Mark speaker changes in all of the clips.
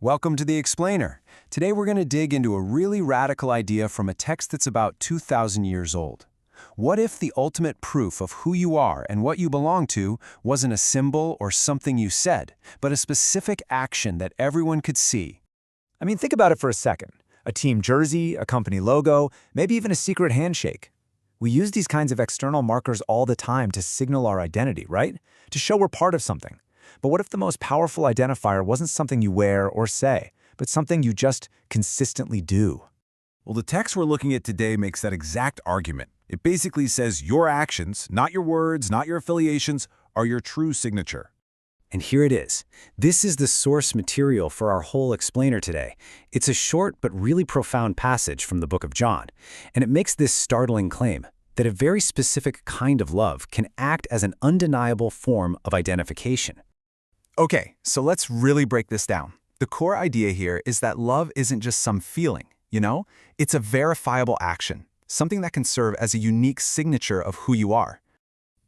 Speaker 1: Welcome to The Explainer. Today we're going to dig into a really radical idea from a text that's about 2,000 years old. What if the ultimate proof of who you are and what you belong to wasn't a symbol or something you said, but a specific action that everyone could see?
Speaker 2: I mean, think about it for a second. A team jersey, a company logo, maybe even a secret handshake. We use these kinds of external markers all the time to signal our identity, right? To show we're part of something. But what if the most powerful identifier wasn't something you wear or say, but something you just consistently do?
Speaker 3: Well, the text we're looking at today makes that exact argument. It basically says your actions, not your words, not your affiliations, are your true signature.
Speaker 2: And here it is. This is the source material for our whole explainer today. It's a short but really profound passage from the book of John, and it makes this startling claim that a very specific kind of love can act as an undeniable form of identification.
Speaker 4: Okay, so let's really break this down. The core idea here is that love isn't just some feeling, It's a verifiable action, something that can serve as a unique signature of who you are.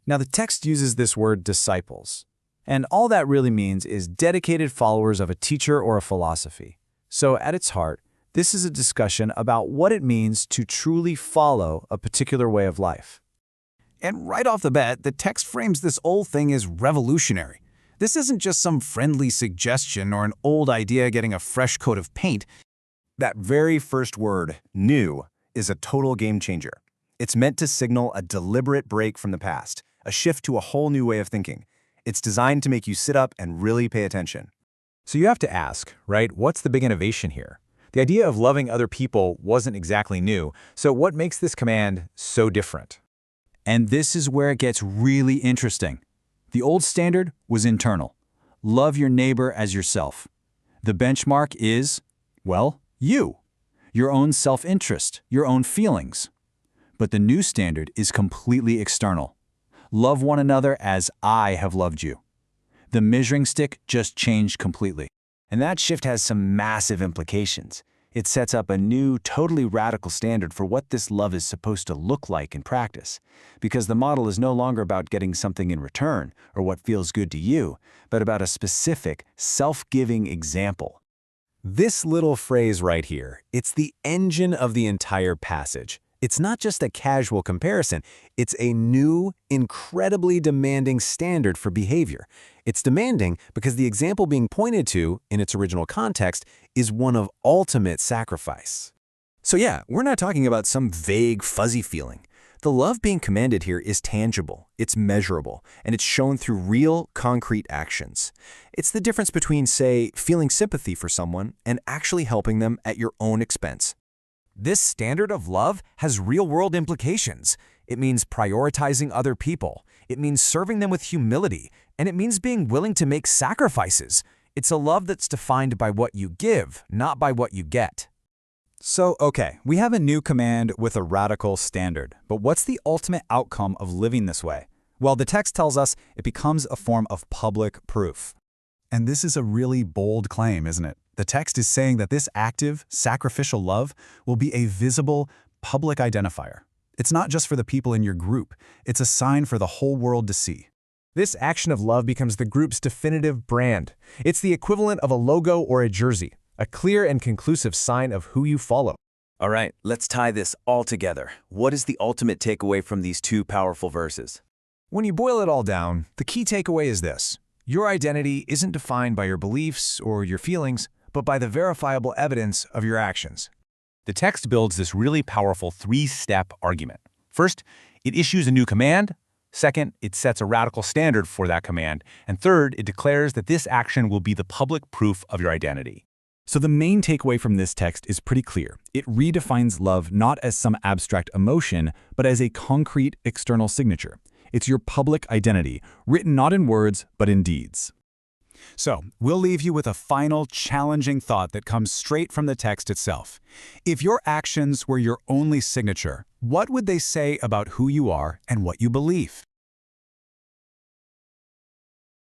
Speaker 2: Now, the text uses this word disciples, and all that really means is dedicated followers of a teacher or a philosophy. So at its heart, this is a discussion about what it means to truly follow a particular way of life.
Speaker 4: And right off the bat, the text frames this whole thing as revolutionary. This isn't just some friendly suggestion or an old idea getting a fresh coat of paint.
Speaker 1: That very first word, new, is a total game changer. It's meant to signal a deliberate break from the past, a shift to a whole new way of thinking. It's designed to make you sit up and really pay attention.
Speaker 2: So you have to ask, right, what's the big innovation here? The idea of loving other people wasn't exactly new, so what makes this command so different? And this is where it gets really interesting. The old standard was internal. Love your neighbor as yourself. The benchmark is, well, you. Your own self-interest, your own feelings. But the new standard is completely external. Love one another as I have loved you. The measuring stick just changed completely.
Speaker 1: And that shift has some massive implications. It sets up a new, totally radical standard for what this love is supposed to look like in practice. Because the model is no longer about getting something in return or what feels good to you, but about a specific, self-giving example. This little phrase right here, it's the engine of the entire passage. It's not just a casual comparison, it's a new, incredibly demanding standard for behavior. It's demanding because the example being pointed to, in its original context, is one of ultimate sacrifice. So yeah, we're not talking about some vague, fuzzy feeling. The love being commanded here is tangible, it's measurable, and it's shown through real, concrete actions. It's the difference between, say, feeling sympathy for someone and actually helping them at your own expense. This standard of love has real-world implications. It means prioritizing other people. It means serving them with humility. And it means being willing to make sacrifices. It's a love that's defined by what you give, not by what you get.
Speaker 2: So, okay, we have a new command with a radical standard. But what's the ultimate outcome of living this way? Well, the text tells us it becomes a form of public proof.
Speaker 3: And this is a really bold claim, isn't it? The text is saying that this active, sacrificial love will be a visible, public identifier. It's not just for the people in your group. It's a sign for the whole world to see.
Speaker 5: This action of love becomes the group's definitive brand. It's the equivalent of a logo or a jersey, a clear and conclusive sign of who you follow.
Speaker 1: All right, let's tie this all together. What is the ultimate takeaway from these two powerful verses?
Speaker 5: When you boil it all down, the key takeaway is this. Your identity isn't defined by your beliefs or your feelings, but by the verifiable evidence of your actions.
Speaker 3: The text builds this really powerful three-step argument. First, it issues a new command. Second, it sets a radical standard for that command. And third, it declares that this action will be the public proof of your identity.
Speaker 2: So the main takeaway from this text is pretty clear. It redefines love not as some abstract emotion, but as a concrete external signature. It's your public identity, written not in words, but in deeds.
Speaker 3: So, we'll leave you with a final, challenging thought that comes straight from the text itself. If your actions were your only signature, what would they say about who you are and what you believe?